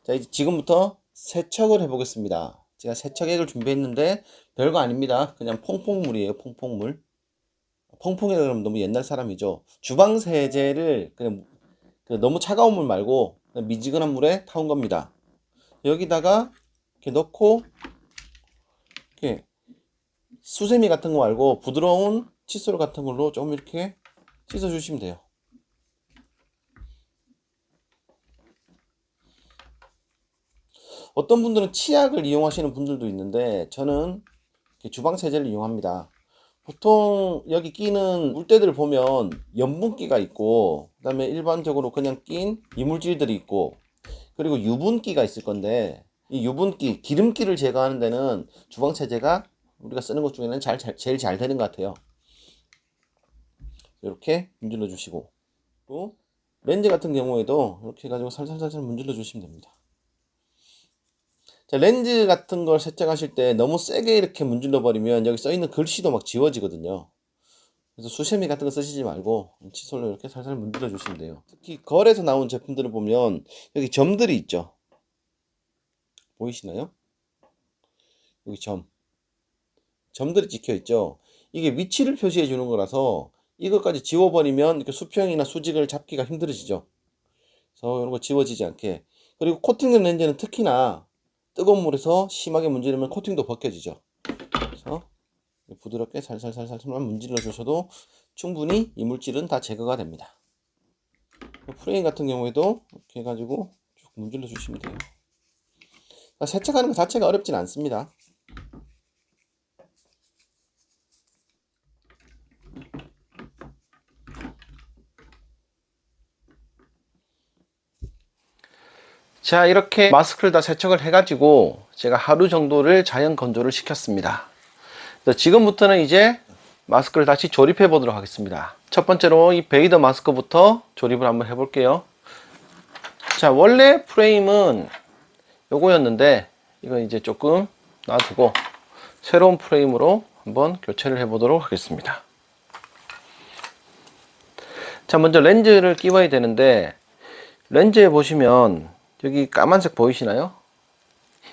자, 이제 지금부터 세척을 해보겠습니다. 제가 세척액을 준비했는데 별거 아닙니다. 그냥 퐁퐁물이에요. 퐁퐁물. 퐁퐁이라 그러면 너무 옛날 사람이죠. 주방 세제를 그냥 너무 차가운 물 말고 그냥 미지근한 물에 타온 겁니다. 여기다가 이렇게 넣고 이렇게 수세미 같은 거 말고 부드러운 칫솔 같은 걸로 좀 이렇게 씻어 주시면 돼요. 어떤 분들은 치약을 이용하시는 분들도 있는데 저는 주방 세제를 이용합니다. 보통 여기 끼는 물때들 보면 염분기가 있고 그 다음에 일반적으로 그냥 낀 이물질들이 있고 그리고 유분기가 있을 건데 이 유분기, 기름기를 제거하는 데는 주방 세제가 우리가 쓰는 것 중에는 제일 잘 되는 것 같아요. 이렇게 문질러 주시고 또 렌즈 같은 경우에도 이렇게 해가지고 살살살살 문질러 주시면 됩니다. 자, 렌즈 같은 걸 세척하실 때 너무 세게 이렇게 문질러 버리면 여기 써 있는 글씨도 막 지워지거든요. 그래서 수세미 같은 거 쓰시지 말고 칫솔로 이렇게 살살 문질러 주시면 돼요. 특히 거래에서 나온 제품들을 보면 여기 점들이 있죠. 보이시나요? 여기 점들이 찍혀 있죠. 이게 위치를 표시해 주는 거라서 이것까지 지워버리면 이렇게 수평이나 수직을 잡기가 힘들어지죠. 그래서 이런 거 지워지지 않게. 그리고 코팅된 렌즈는 특히나 뜨거운 물에서 심하게 문지르면 코팅도 벗겨지죠. 그래서 부드럽게 살살살살만 문질러 주셔도 충분히 이물질은 다 제거가 됩니다. 프레임 같은 경우에도 이렇게 해가지고 쭉 문질러 주시면 돼요. 세척하는 것 자체가 어렵진 않습니다. 자, 이렇게 마스크를 다 세척을 해가지고 제가 하루 정도를 자연 건조를 시켰습니다. 지금부터는 이제 마스크를 다시 조립해 보도록 하겠습니다. 첫 번째로 이 베이더 마스크부터 조립을 한번 해볼게요. 자, 원래 프레임은 요거였는데 이건 이제 조금 놔두고 새로운 프레임으로 한번 교체를 해 보도록 하겠습니다. 자, 먼저 렌즈를 끼워야 되는데 렌즈에 보시면 여기 까만색 보이시나요?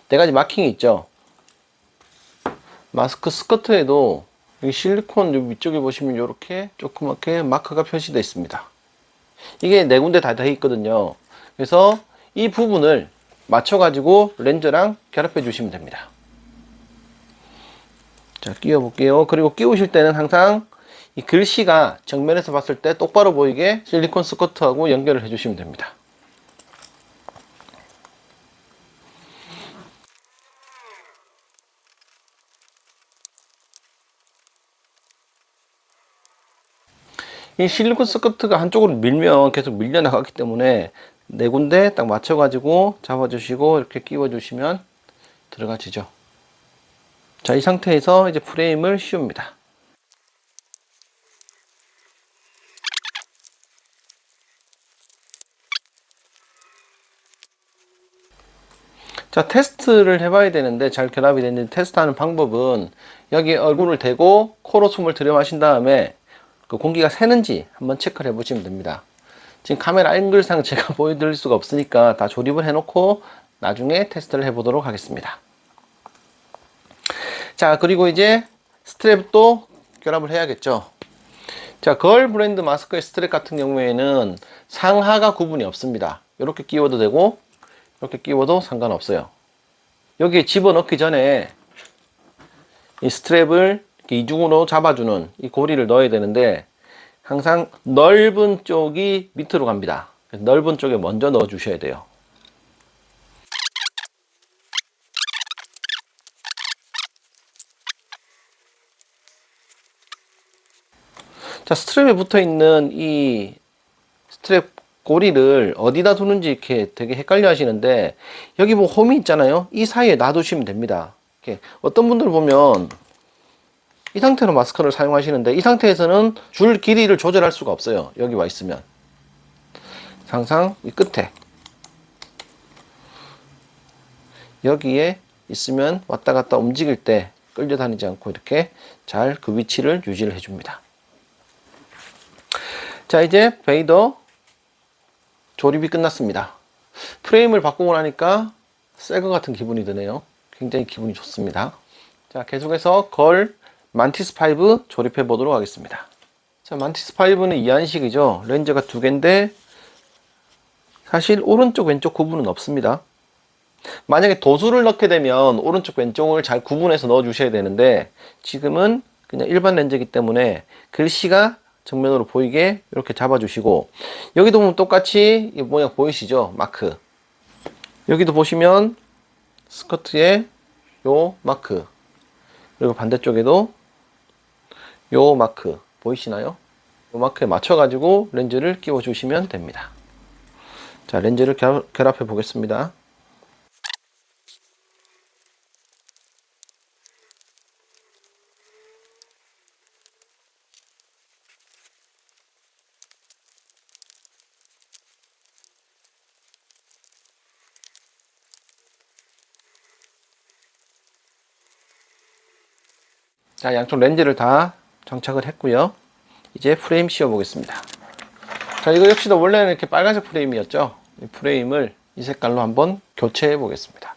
네 가지 마킹이 있죠. 마스크 스커트에도 여기 실리콘 위쪽에 보시면 이렇게 조그맣게 마크가 표시되어 있습니다. 이게 네 군데 다 되어 있거든요. 그래서 이 부분을 맞춰 가지고 렌즈랑 결합해 주시면 됩니다. 자, 끼워 볼게요. 그리고 끼우실 때는 항상 이 글씨가 정면에서 봤을 때 똑바로 보이게 실리콘 스커트하고 연결을 해 주시면 됩니다. 이 실리콘 스커트가 한쪽으로 밀면 계속 밀려 나가기 때문에 네 군데 딱 맞춰 가지고 잡아 주시고 이렇게 끼워 주시면 들어가지죠. 자, 이 상태에서 이제 프레임을 씌웁니다. 자, 테스트를 해봐야 되는데 잘 결합이 됐는지 테스트하는 방법은 여기 얼굴을 대고 코로 숨을 들여 마신 다음에 그 공기가 새는지 한번 체크를 해보시면 됩니다. 지금 카메라 앵글상 제가 보여드릴 수가 없으니까 다 조립을 해놓고 나중에 테스트를 해보도록 하겠습니다. 자, 그리고 이제 스트랩도 결합을 해야겠죠. 자, 걸 브랜드 마스크의 스트랩 같은 경우에는 상하가 구분이 없습니다. 이렇게 끼워도 되고 이렇게 끼워도 상관없어요. 여기에 집어넣기 전에 이 스트랩을 이렇게 이중으로 잡아주는 이 고리를 넣어야 되는데 항상 넓은 쪽이 밑으로 갑니다. 넓은 쪽에 먼저 넣어 주셔야 돼요. 자, 스트랩에 붙어 있는 이 스트랩 고리를 어디다 두는지 이렇게 되게 헷갈려 하시는데 여기 뭐 홈이 있잖아요. 이 사이에 놔두시면 됩니다. 이렇게 어떤 분들 보면 이 상태로 마스크를 사용하시는데 이 상태에서는 줄 길이를 조절할 수가 없어요. 여기 와 있으면 항상 이 끝에 여기에 있으면 왔다 갔다 움직일 때 끌려다니지 않고 이렇게 잘 그 위치를 유지를 해줍니다. 자, 이제 베이더 조립이 끝났습니다. 프레임을 바꾸고 나니까 새 거 같은 기분이 드네요. 굉장히 기분이 좋습니다. 자, 계속해서 걸 만티스 5 조립해 보도록 하겠습니다. 자, 만티스 5는 이안식이죠. 렌즈가 두 개인데 사실 오른쪽 왼쪽 구분은 없습니다. 만약에 도수를 넣게 되면 오른쪽 왼쪽을 잘 구분해서 넣어 주셔야 되는데 지금은 그냥 일반 렌즈이기 때문에 글씨가 정면으로 보이게 이렇게 잡아 주시고, 여기도 보면 똑같이 이 모양 보이시죠? 마크. 여기도 보시면 스커트에 요 마크, 그리고 반대쪽에도 요 마크 보이시나요? 요 마크에 맞춰 가지고 렌즈를 끼워 주시면 됩니다. 자, 렌즈를 결합해 보겠습니다. 자, 양쪽 렌즈를 다 장착을 했고요. 이제 프레임 씌워 보겠습니다. 자, 이거 역시도 원래는 이렇게 빨간색 프레임이었죠. 이 프레임을 이 색깔로 한번 교체해 보겠습니다.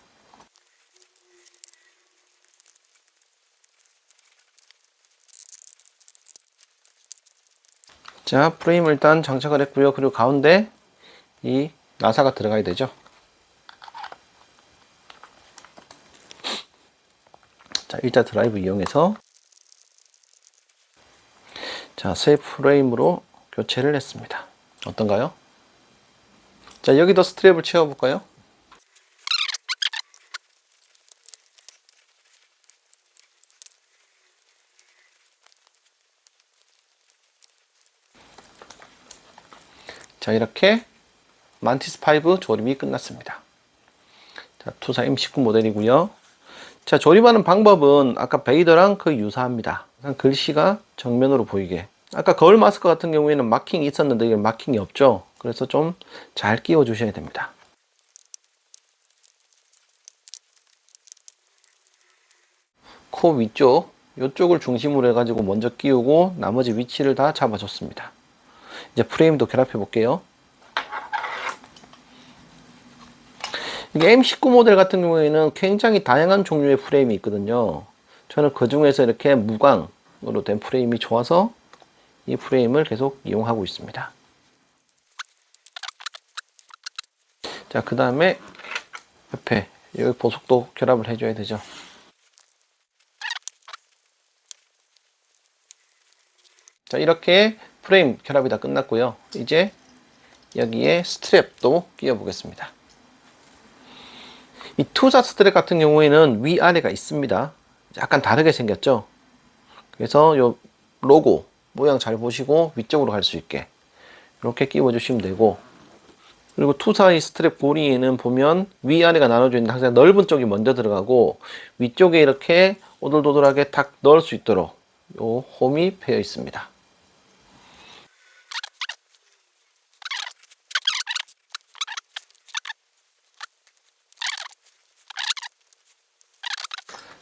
자, 프레임을 일단 장착을 했고요. 그리고 가운데 이 나사가 들어가야 되죠. 자, 일자 드라이브 이용해서 자, 새 프레임으로 교체를 했습니다. 어떤가요? 자, 여기도 스트랩을 채워 볼까요? 자, 이렇게 만티스 5 조립이 끝났습니다. 자, 투사 M19 모델이고요. 자, 조립하는 방법은 아까 베이더랑 거의 유사합니다. 글씨가 정면으로 보이게. 아까 거울 마스크 같은 경우에는 마킹이 있었는데 이게 마킹이 없죠. 그래서 좀 잘 끼워 주셔야 됩니다. 코 위쪽, 이쪽을 중심으로 해가지고 먼저 끼우고 나머지 위치를 다 잡아줬습니다. 이제 프레임도 결합해 볼게요. 이게 M19 모델 같은 경우에는 굉장히 다양한 종류의 프레임이 있거든요. 저는 그 중에서 이렇게 무광으로 된 프레임이 좋아서 이 프레임을 계속 이용하고 있습니다. 자, 그 다음에 옆에 여기 보석도 결합을 해줘야 되죠. 자, 이렇게 프레임 결합이 다 끝났고요. 이제 여기에 스트랩도 끼워 보겠습니다. 이 투사 스트랩 같은 경우에는 위아래가 있습니다. 약간 다르게 생겼죠. 그래서 요 로고 모양 잘 보시고 위쪽으로 갈 수 있게 이렇게 끼워 주시면 되고, 그리고 투사의 스트랩 고리에는 보면 위아래가 나눠져 있는데 항상 넓은 쪽이 먼저 들어가고 위쪽에 이렇게 오돌도돌하게 탁 넣을 수 있도록 요 홈이 패여 있습니다.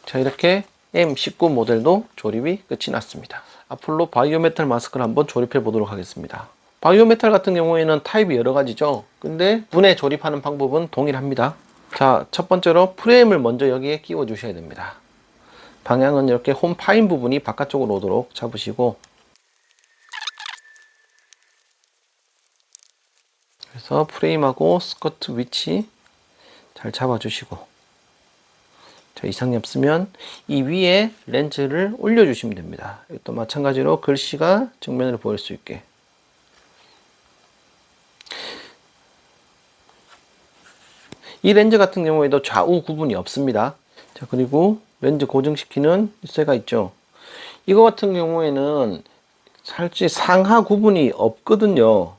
자, 이렇게 M19 모델도 조립이 끝이 났습니다. 앞으로 바이오메탈 마스크를 한번 조립해 보도록 하겠습니다. 바이오메탈 같은 경우에는 타입이 여러 가지죠. 근데 분해 조립하는 방법은 동일합니다. 자, 첫 번째로 프레임을 먼저 여기에 끼워 주셔야 됩니다. 방향은 이렇게 홈 파인 부분이 바깥쪽으로 오도록 잡으시고, 그래서 프레임하고 스커트 위치 잘 잡아 주시고, 자, 이상이 없으면 이 위에 렌즈를 올려주시면 됩니다. 또 마찬가지로 글씨가 정면으로 보일 수 있게. 이 렌즈 같은 경우에도 좌우 구분이 없습니다. 자, 그리고 렌즈 고정시키는 쇠가 있죠. 이거 같은 경우에는 살짝 상하 구분이 없거든요.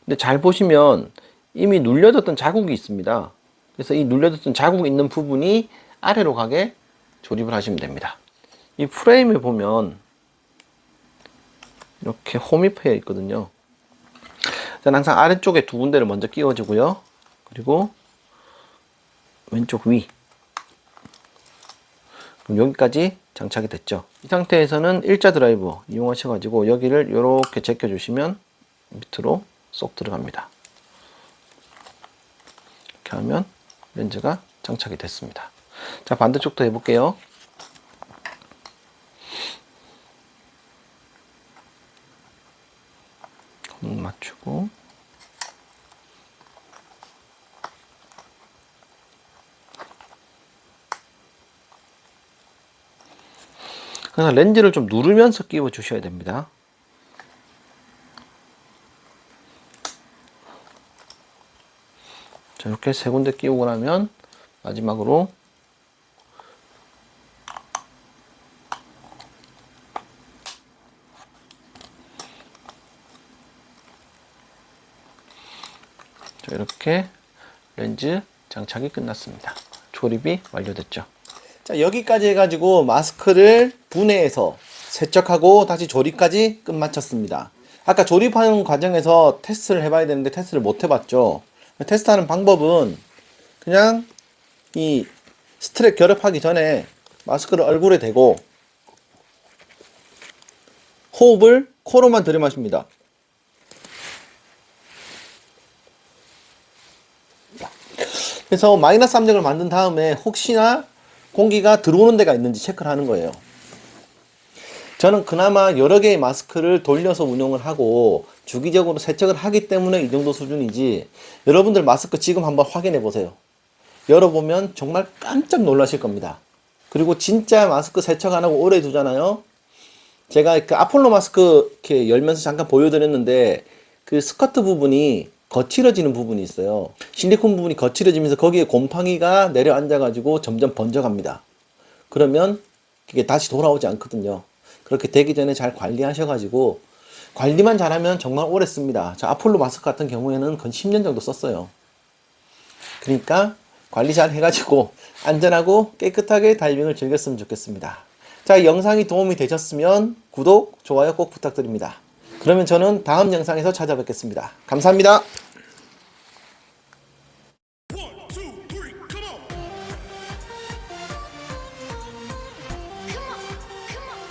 근데 잘 보시면 이미 눌려졌던 자국이 있습니다. 그래서 이 눌려졌던 자국이 있는 부분이 아래로 가게 조립을 하시면 됩니다. 이 프레임에 보면 이렇게 홈이 패여 있거든요. 저는 항상 아래쪽에 두 군데를 먼저 끼워주고요. 그리고 왼쪽 위. 그럼 여기까지 장착이 됐죠. 이 상태에서는 일자 드라이브 이용하셔가지고 여기를 이렇게 제껴주시면 밑으로 쏙 들어갑니다. 이렇게 하면 렌즈가 장착이 됐습니다. 자, 반대쪽도 해볼게요. 맞추고 그래서 렌즈를 좀 누르면서 끼워 주셔야 됩니다. 자, 이렇게 세 군데 끼우고 나면 마지막으로 자, 이렇게 렌즈 장착이 끝났습니다. 조립이 완료됐죠. 자, 여기까지 해가지고 마스크를 분해해서 세척하고 다시 조립까지 끝마쳤습니다. 아까 조립하는 과정에서 테스트를 해봐야 되는데 테스트를 못 해봤죠. 테스트하는 방법은 그냥 이 스트랩 결합하기 전에 마스크를 얼굴에 대고 호흡을 코로만 들이마십니다. 그래서 마이너스 압력을 만든 다음에 혹시나 공기가 들어오는 데가 있는지 체크를 하는 거예요. 저는 그나마 여러 개의 마스크를 돌려서 운용을 하고 주기적으로 세척을 하기 때문에 이 정도 수준이지, 여러분들 마스크 지금 한번 확인해 보세요. 열어보면 정말 깜짝 놀라실 겁니다. 그리고 진짜 마스크 세척 안 하고 오래 두잖아요. 제가 그 아폴로 마스크 이렇게 열면서 잠깐 보여드렸는데 그 스커트 부분이 거칠어지는 부분이 있어요. 실리콘 부분이 거칠어지면서 거기에 곰팡이가 내려앉아가지고 점점 번져갑니다. 그러면 이게 다시 돌아오지 않거든요. 그렇게 되기 전에 잘 관리하셔가지고, 관리만 잘하면 정말 오래 씁니다. 저 아폴로 마스크 같은 경우에는 거의 10년 정도 썼어요. 그러니까 관리 잘 해가지고 안전하고 깨끗하게 다이빙을 즐겼으면 좋겠습니다. 자, 이 영상이 도움이 되셨으면 구독, 좋아요 꼭 부탁드립니다. 그러면 저는 다음 영상에서 찾아뵙겠습니다. 감사합니다.